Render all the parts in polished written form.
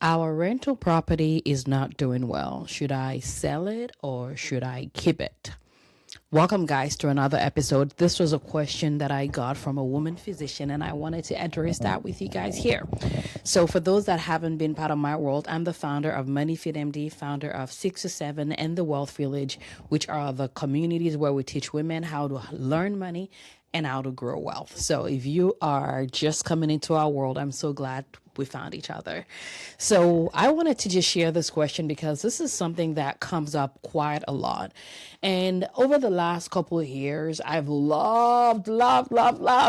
Our rental property is not doing well. Should I sell it or should I keep it? Welcome, guys, to another episode. This was a question that I got from a woman physician, and I wanted to address that with you guys here. So, for those that haven't been part of my world, I'm the founder of MoneyFit MD, founder of 6 to 7 and the Wealth Village, which are the communities where we teach women how to learn money and how to grow wealth. So, if you are just coming into our world, I'm so glad we found each other. So I wanted to just share this question because this is something that comes up quite a lot. And over the last couple of years, I've loved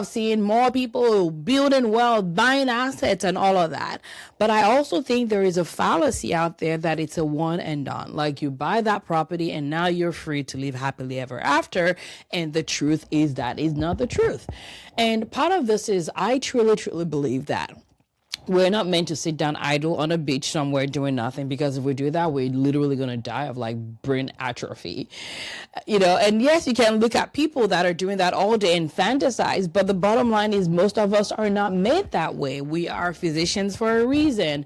seeing more people building wealth, buying assets and all of that. But I also think there is a fallacy out there that it's a one and done. Like you buy that property and now you're free to live happily ever after. And the truth is that is not the truth. And part of this is I truly believe that we're not meant to sit down idle on a beach somewhere doing nothing, because if we do that, we're literally going to die of like brain atrophy, and yes, you can look at people that are doing that all day and fantasize, but the bottom line is most of us are not made that way. We are physicians for a reason.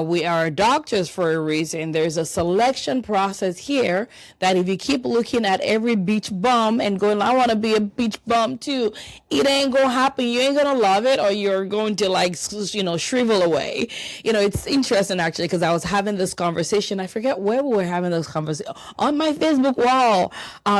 We are doctors for a reason. There's a selection process here that if you keep looking at every beach bum and going, I want to be a beach bum too, it ain't going to happen. You ain't going to love it, or you're going to shrivel away. It's interesting actually, because I was having this conversation. I forget where we were having this conversation on my Facebook wall.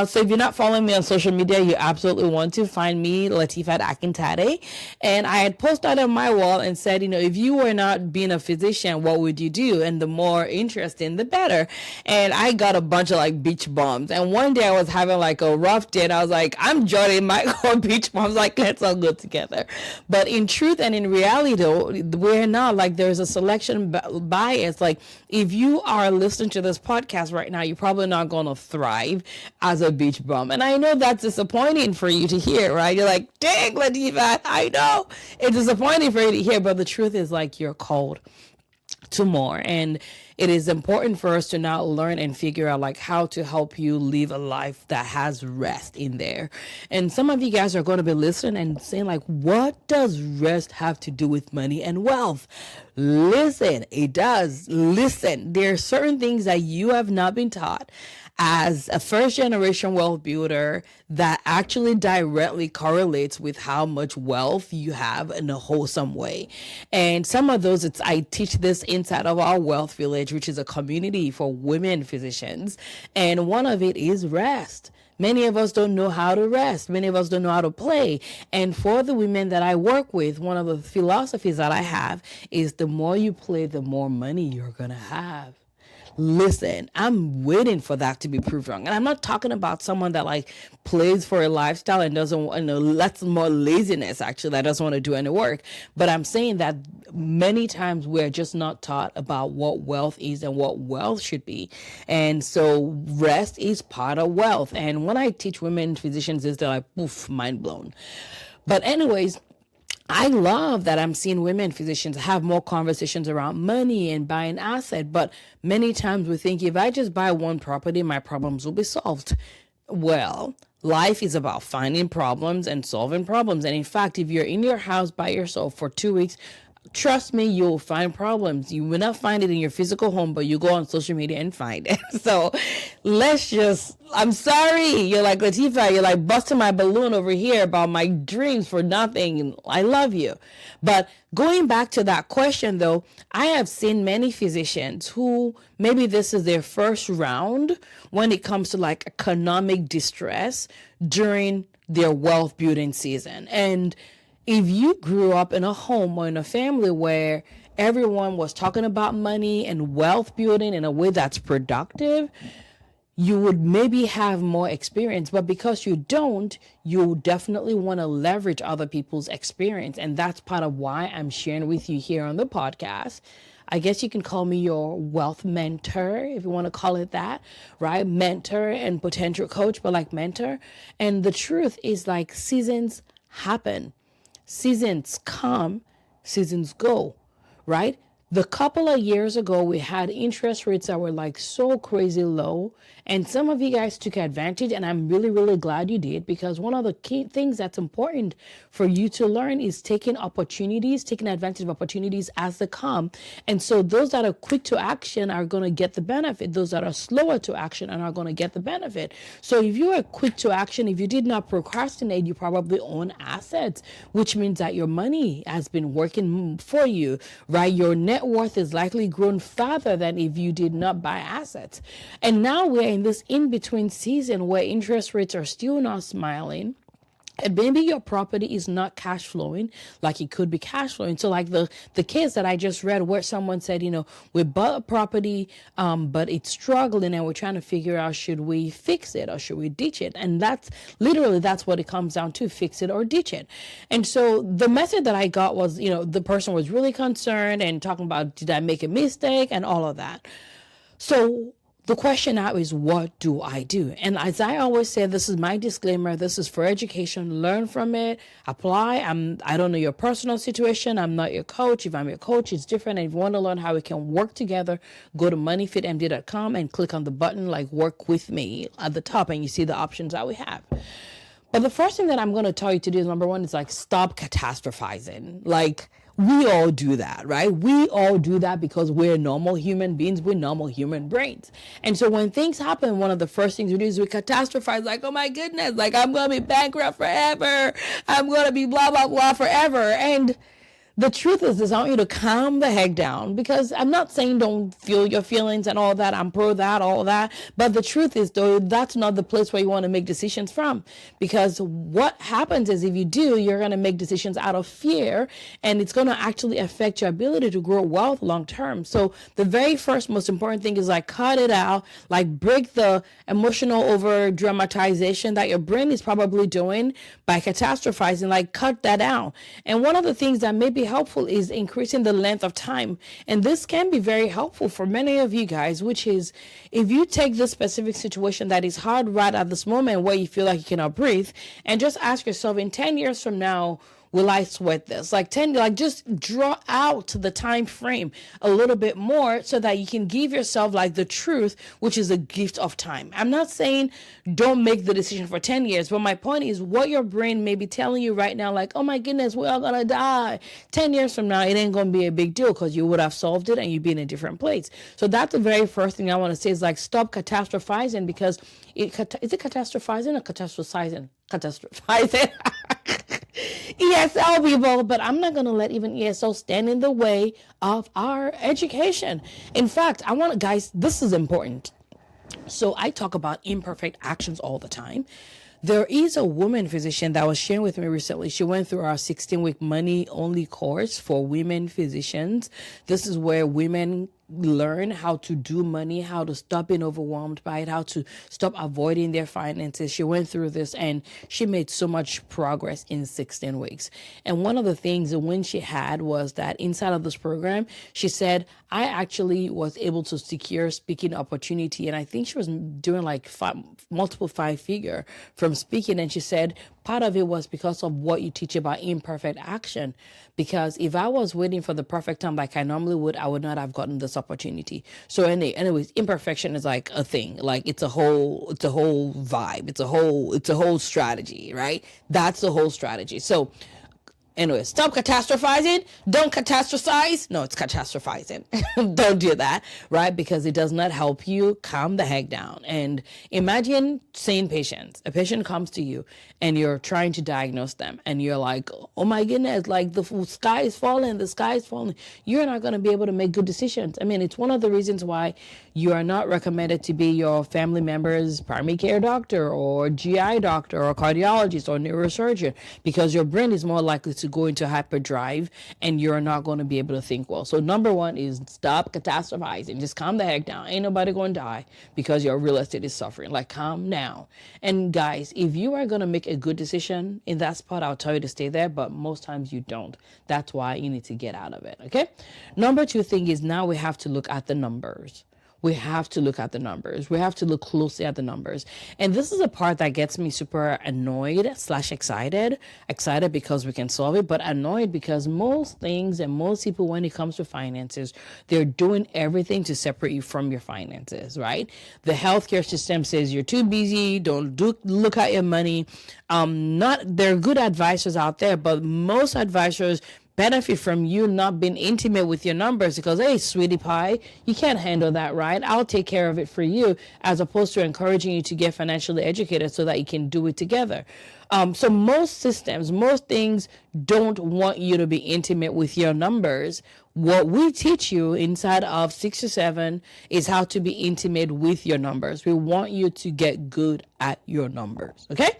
So if you're not following me on social media, you absolutely want to find me, Latifat Akintade. And I had posted on my wall and said, if you were not being a physician, what would you do? And the more interesting, the better. And I got a bunch of like beach bums. And one day I was having like a rough day, and I was like, I'm joining my core beach bums. Like, let's all go together. But in truth and in reality, though, we're not. Like, there's a selection bias. Like, if you are listening to this podcast right now, you're probably not going to thrive as a beach bum. And I know that's disappointing for you to hear, right? You're like, dang, Latifat, I know it's disappointing for you to hear, but the truth is, like, you're called to more. And it is important for us to now learn and figure out like how to help you live a life that has rest in there. And some of you guys are going to be listening and saying like, what does rest have to do with money and wealth? Listen, it does. Listen, there are certain things that you have not been taught as a first generation wealth builder that actually directly correlates with how much wealth you have in a wholesome way. And some of those, I teach this inside of our Wealth Village, which is a community for women physicians. And one of it is rest. Many of us don't know how to rest. Many of us don't know how to play. And for the women that I work with, one of the philosophies that I have is the more you play, the more money you're going to have. Listen, I'm waiting for that to be proved wrong. And I'm not talking about someone that like plays for a lifestyle and doesn't, that's more laziness actually, that doesn't want to do any work. But I'm saying that many times we're just not taught about what wealth is and what wealth should be. And so rest is part of wealth. And when I teach women physicians, they're like, poof, mind blown. But anyways, I love that I'm seeing women physicians have more conversations around money and buying asset, but many times we think if I just buy one property, my problems will be solved. Well, life is about finding problems and solving problems. And in fact, if you're in your house by yourself for 2 weeks, trust me, you'll find problems. You will not find it in your physical home, but you go on social media and find it. So I'm sorry. You're like, Latifah, you're like busting my balloon over here about my dreams for nothing. I love you. But going back to that question though, I have seen many physicians who maybe this is their first round when it comes to like economic distress during their wealth building season. And if you grew up in a home or in a family where everyone was talking about money and wealth building in a way that's productive, you would maybe have more experience. But because you don't, you definitely want to leverage other people's experience. And that's part of why I'm sharing with you here on the podcast. I guess you can call me your wealth mentor, if you want to call it that, right? Mentor and potential coach, but like mentor. And the truth is like seasons happen. Seasons come, seasons go, right? The couple of years ago, we had interest rates that were like so crazy low, and some of you guys took advantage, and I'm really, really glad you did, because one of the key things that's important for you to learn is taking advantage of opportunities as they come. And so those that are quick to action are going to get the benefit. Those that are slower to action are going to get the benefit. So if you are quick to action, if you did not procrastinate, you probably own assets, which means that your money has been working for you, right? Your net worth is likely grown farther than if you did not buy assets. And now we're in this in-between season where interest rates are still not smiling. And maybe your property is not cash flowing like it could be cash flowing. So like the case that I just read where someone said, we bought a property, but it's struggling and we're trying to figure out, should we fix it or should we ditch it? And that's what it comes down to, fix it or ditch it. And so the message that I got was, the person was really concerned and talking about, did I make a mistake and all of that. So the question now is, what do I do? And as I always say, this is my disclaimer. This is for education. Learn from it. Apply. I don't know your personal situation. I'm not your coach. If I'm your coach, it's different. And if you want to learn how we can work together, go to moneyfitmd.com and click on the button like work with me at the top, and you see the options that we have. But the first thing that I'm going to tell you to do is, number one, is like stop catastrophizing. Like, we all do that, right? We all do that because we're normal human beings with normal human brains. And so when things happen, one of the first things we do is we catastrophize, like, oh my goodness, like I'm going to be bankrupt forever. I'm going to be blah, blah, blah forever. And the truth is I want you to calm the heck down, because I'm not saying don't feel your feelings and all that. I'm pro that, all that. But the truth is, though, that's not the place where you want to make decisions from. Because what happens is, if you do, you're going to make decisions out of fear, and it's going to actually affect your ability to grow wealth long term. So the very first most important thing is like cut it out, like break the emotional over dramatization that your brain is probably doing by catastrophizing, like cut that out. And one of the things that may be helpful is increasing the length of time. And this can be very helpful for many of you guys, which is, if you take this specific situation that is hard right at this moment where you feel like you cannot breathe, and just ask yourself, in 10 years from now, will I sweat this? Like just draw out the time frame a little bit more so that you can give yourself like the truth, which is a gift of time. I'm not saying don't make the decision for 10 years, but my point is what your brain may be telling you right now, like, oh my goodness, we're all gonna die. 10 years from now, it ain't gonna be a big deal because you would have solved it and you'd be in a different place. So that's the very first thing I want to say, is like stop catastrophizing, because is it catastrophizing or catastrophizing? Catastrophizing. ESL people, but I'm not going to let even ESL stand in the way of our education. In fact, guys, this is important. So I talk about imperfect actions all the time. There is a woman physician that was sharing with me recently. She went through our 16-week money only course for women physicians. This is where women learn how to do money, how to stop being overwhelmed by it, how to stop avoiding their finances. She went through this and she made so much progress in 16 weeks. And one of the things that when she had was that inside of this program, she said, I actually was able to secure speaking opportunity. And I think she was doing like multiple 5-figure from speaking. And she said, part of it was because of what you teach about imperfect action. Because if I was waiting for the perfect time like I normally would, I would not have gotten this opportunity. So anyways, imperfection is like a thing. Like it's a whole vibe. It's a whole strategy, right? That's the whole strategy. So anyway, stop catastrophizing. Don't catastrophize. No, it's catastrophizing. Don't do that, right? Because it does not help you. Calm the heck down. And imagine sane patients. A patient comes to you and you're trying to diagnose them. And you're like, oh my goodness, like the sky is falling. The sky is falling. You're not going to be able to make good decisions. I mean, it's one of the reasons why you are not recommended to be your family member's primary care doctor or GI doctor or cardiologist or neurosurgeon, because your brain is more likely to go into hyperdrive and you're not going to be able to think well. So number one is stop catastrophizing. Just calm the heck down. Ain't nobody going to die because your real estate is suffering. Like, calm down. And guys, if you are going to make a good decision in that spot, I'll tell you to stay there, but most times you don't. That's why you need to get out of it. Okay. Number two thing is, now we have to look at the numbers. we have to look at the numbers. We have to look closely at the numbers. And this is a part that gets me super annoyed / excited. Excited because we can solve it, but annoyed because most things and most people, when it comes to finances, they're doing everything to separate you from your finances, right? The healthcare system says you're too busy, don't look at your money. There are good advisors out there, but most advisors benefit from you not being intimate with your numbers because, hey, sweetie pie, you can't handle that, right? I'll take care of it for you, as opposed to encouraging you to get financially educated so that you can do it together. So most systems, most things don't want you to be intimate with your numbers. What we teach you inside of 6 to 7 is how to be intimate with your numbers. We want you to get good at your numbers, okay?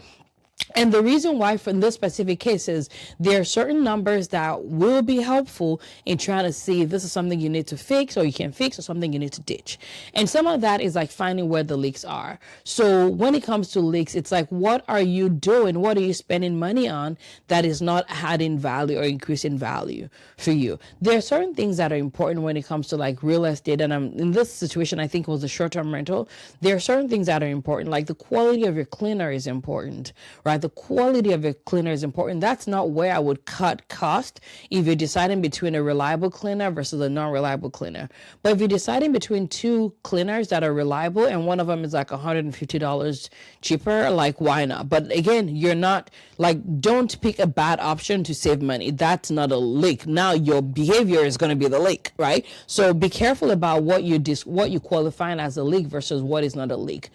And the reason why for this specific case is there are certain numbers that will be helpful in trying to see if this is something you need to fix or you can fix or something you need to ditch. And some of that is like finding where the leaks are. So when it comes to leaks, it's like, what are you doing? What are you spending money on that is not adding value or increasing value for you? There are certain things that are important when it comes to like real estate. And in this situation, I think it was a short-term rental. There are certain things that are important, like the quality of your cleaner is important, right? The quality of your cleaner is important. That's not where I would cut cost if you're deciding between a reliable cleaner versus a non-reliable cleaner. But if you're deciding between two cleaners that are reliable and one of them is like $150 cheaper, like why not? But again, you're not like, don't pick a bad option to save money. That's not a leak. Now your behavior is going to be the leak, right? So be careful about what you qualify as a leak versus what is not a leak.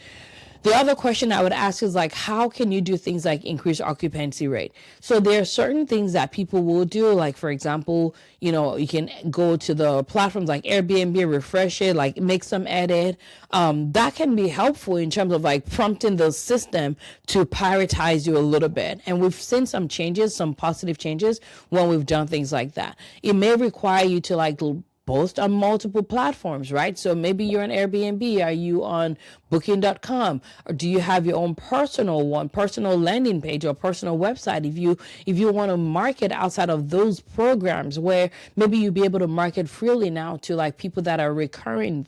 The other question I would ask is like, how can you do things like increase occupancy rate? So there are certain things that people will do. Like, for example, you can go to the platforms like Airbnb, refresh it, like make some edit. That can be helpful in terms of like prompting the system to prioritize you a little bit. And we've seen some changes, some positive changes when we've done things like that. It may require you to like post on multiple platforms, right? So maybe you're on Airbnb. Are you on booking.com? Or do you have your own personal landing page or personal website? If you want to market outside of those programs, where maybe you'll be able to market freely now to like people that are recurring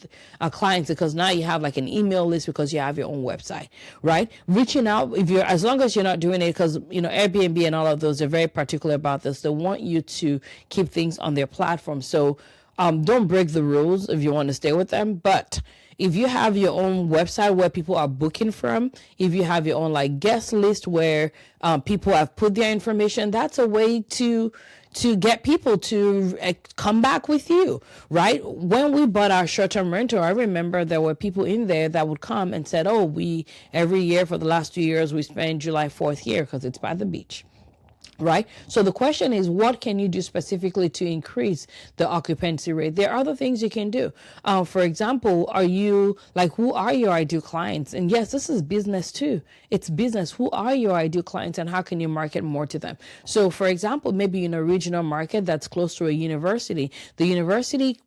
clients, because now you have like an email list because you have your own website, right? Reaching out, as long as you're not doing it, because Airbnb and all of those are very particular about this. They want you to keep things on their platform. So don't break the rules if you want to stay with them. But if you have your own website where people are booking from, if you have your own like guest list where people have put their information, that's a way to get people to come back with you, right? When we bought our short-term rental, I remember there were people in there that would come and said, oh, every year for the last 2 years, we spend July 4th here because it's by the beach. Right? So the question is, what can you do specifically to increase the occupancy rate? There are other things you can do. For example, who are your ideal clients? And yes, this is business too. It's business. Who are your ideal clients and how can you market more to them? So for example, maybe in a regional market that's close to a university, the university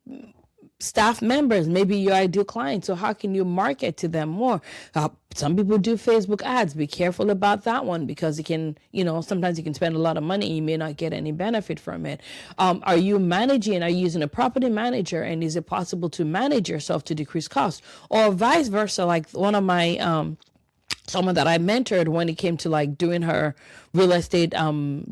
staff members, maybe your ideal clients. So how can you market to them more? Some people do Facebook ads. Be careful about that one because it can, sometimes you can spend a lot of money and you may not get any benefit from it. Are you using a property manager, and is it possible to manage yourself to decrease costs, or vice versa? Like one of my, someone that I mentored when it came to like doing her real estate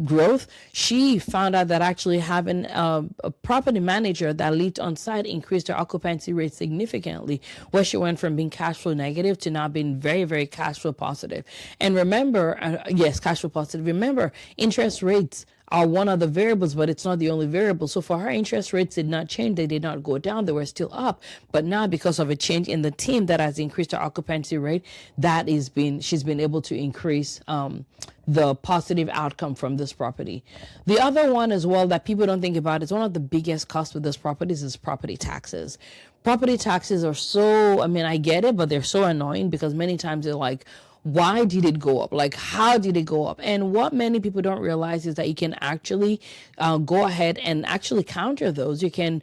growth, she found out that actually having a property manager that lived on site increased her occupancy rate significantly, where she went from being cash flow negative to now being very, very cash flow positive. And remember, cash flow positive. Remember, interest rates are one of the variables, but it's not the only variable. So for her, interest rates did not change. They did not go down. They were still up. But now, because of a change in the team that has increased her occupancy rate, she's been able to increase the positive outcome from this property. The other one as well that people don't think about is one of the biggest costs with this properties is property taxes. Property taxes are I get it, but they're so annoying because many times they're like, Why did it go up? Like, how did it go up? And what many people don't realize is that you can actually go ahead and actually counter those. You can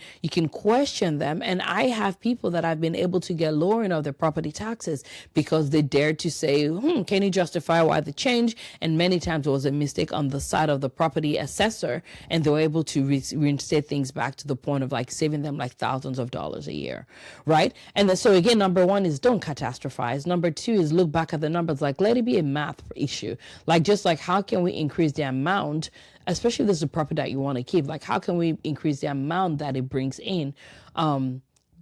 question them. And I have people that have been able to get lowering of their property taxes because they dared to say, can you justify why the change? And many times it was a mistake on the side of the property assessor, and they were able to reinstate things back to the point of like saving them like thousands of dollars a year, right? And then, so again, number one is don't catastrophize. Number two is look back at the numbers, like let it be a math issue. Like just like how can we increase the amount, especially if this is a property that you want to keep, like how can we increase the amount that it brings in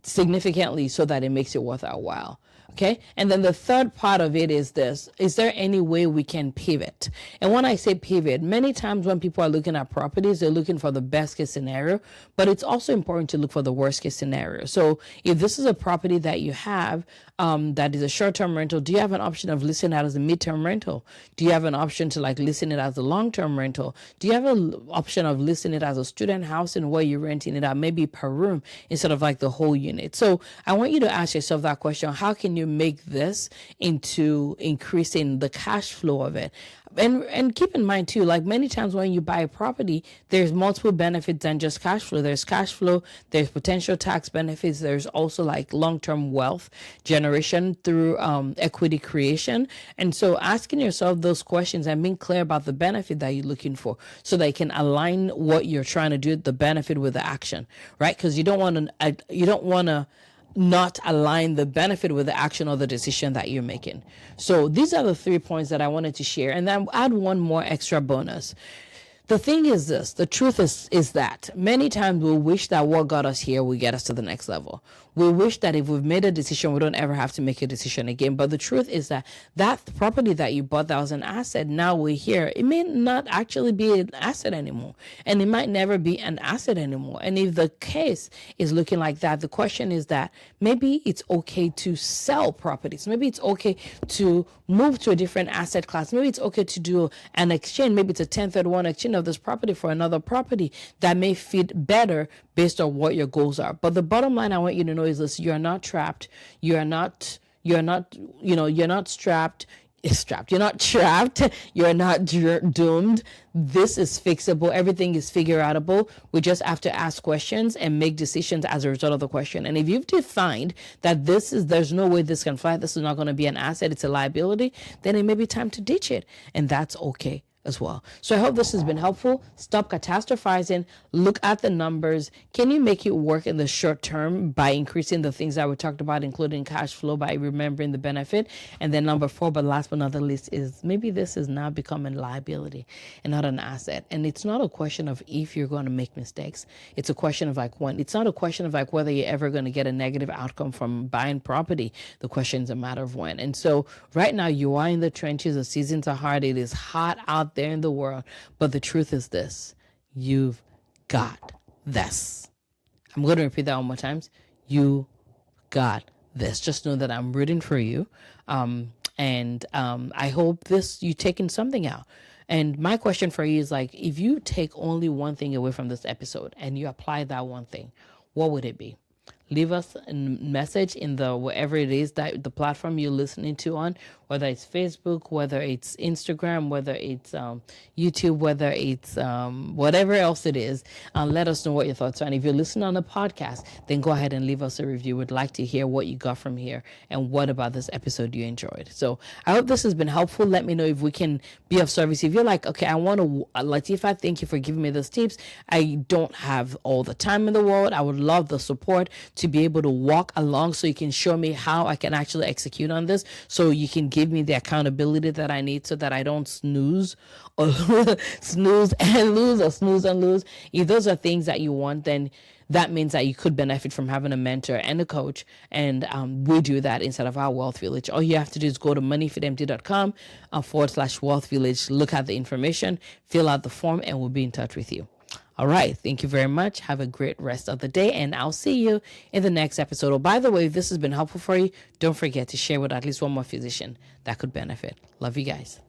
significantly so that it makes it worth our while. Okay. And then the third part of it is this: is there any way we can pivot? And when I say pivot, many times when people are looking at properties, they're looking for the best case scenario, but it's also important to look for the worst case scenario. So if this is a property that you have that is a short-term rental, do you have an option of listing it as a mid-term rental? Do you have an option to like listing it as a long-term rental? Do you have an option of listing it as a student housing where you're renting it out maybe per room instead of like the whole unit? So I want you to ask yourself that question: how can you make this into increasing the cash flow of it? And keep in mind too, like many times when you buy a property, there's multiple benefits than just cash flow. There's cash flow, there's potential tax benefits, there's also like long-term wealth generation through equity creation. And so asking yourself those questions and being clear about the benefit that you're looking for, so that you can align what you're trying to do, the benefit with the action, right? Because you don't want to not align the benefit with the action or the decision that you're making. So these are the 3 points that I wanted to share. And then add one more extra bonus. The thing is this: the truth is that many times we wish that what got us here will get us to the next level. We wish that if we've made a decision, we don't ever have to make a decision again. But the truth is that that property that you bought that was an asset, now we're here, it may not actually be an asset anymore. And it might never be an asset anymore. And if the case is looking like that, the question is that maybe it's okay to sell properties. Maybe it's okay to move to a different asset class. Maybe it's okay to do an exchange. Maybe it's a 1031 exchange of this property for another property that may fit better based on what your goals are. But the bottom line I want you to know is this: you are not trapped. You're not strapped. You're not trapped. You're not doomed. This is fixable. Everything is figure outable. We just have to ask questions and make decisions as a result of the question. And if you've defined that there's no way this can fly, this is not going to be an asset, it's a liability, then it may be time to ditch it. And that's okay as well. So I hope this has been helpful. Stop catastrophizing. Look at the numbers. Can you make it work in the short term by increasing the things that we talked about, including cash flow, by remembering the benefit? And then number 4, but last but not the least, is maybe this is now becoming a liability and not an asset. And it's not a question of if you're going to make mistakes. It's a question of like when. It's not a question of like whether you're ever going to get a negative outcome from buying property. The question is a matter of when. And so right now you are in the trenches. The seasons are hard. It is hot out there in the world. But the truth is this: you've got this. I'm going to repeat that one more time. You got this. Just know that I'm rooting for you. And I hope you're taking something out. And my question for you is like, if you take only one thing away from this episode and you apply that one thing, what would it be? Leave us a message in the wherever it is that the platform you're listening to on, whether it's Facebook, whether it's Instagram, whether it's YouTube, whether it's whatever else it is. Let us know what your thoughts are. And if you're listening on the podcast, then go ahead and leave us a review. We'd like to hear what you got from here and what about this episode you enjoyed. So I hope this has been helpful. Let me know if we can be of service. If you're like, okay, I want to, Latifat, thank you for giving me those tips. I don't have all the time in the world. I would love the support to be able to walk along so you can show me how I can actually execute on this, so you can give me the accountability that I need so that I don't snooze or snooze and lose or snooze and lose. If those are things that you want, then that means that you could benefit from having a mentor and a coach. And we do that inside of our Wealth Village. All you have to do is go to moneyfitempty.com /Wealth Village. Look at the information, fill out the form, and we'll be in touch with you. All right. Thank you very much. Have a great rest of the day, and I'll see you in the next episode. Oh, by the way, if this has been helpful for you, don't forget to share with at least one more physician that could benefit. Love you guys.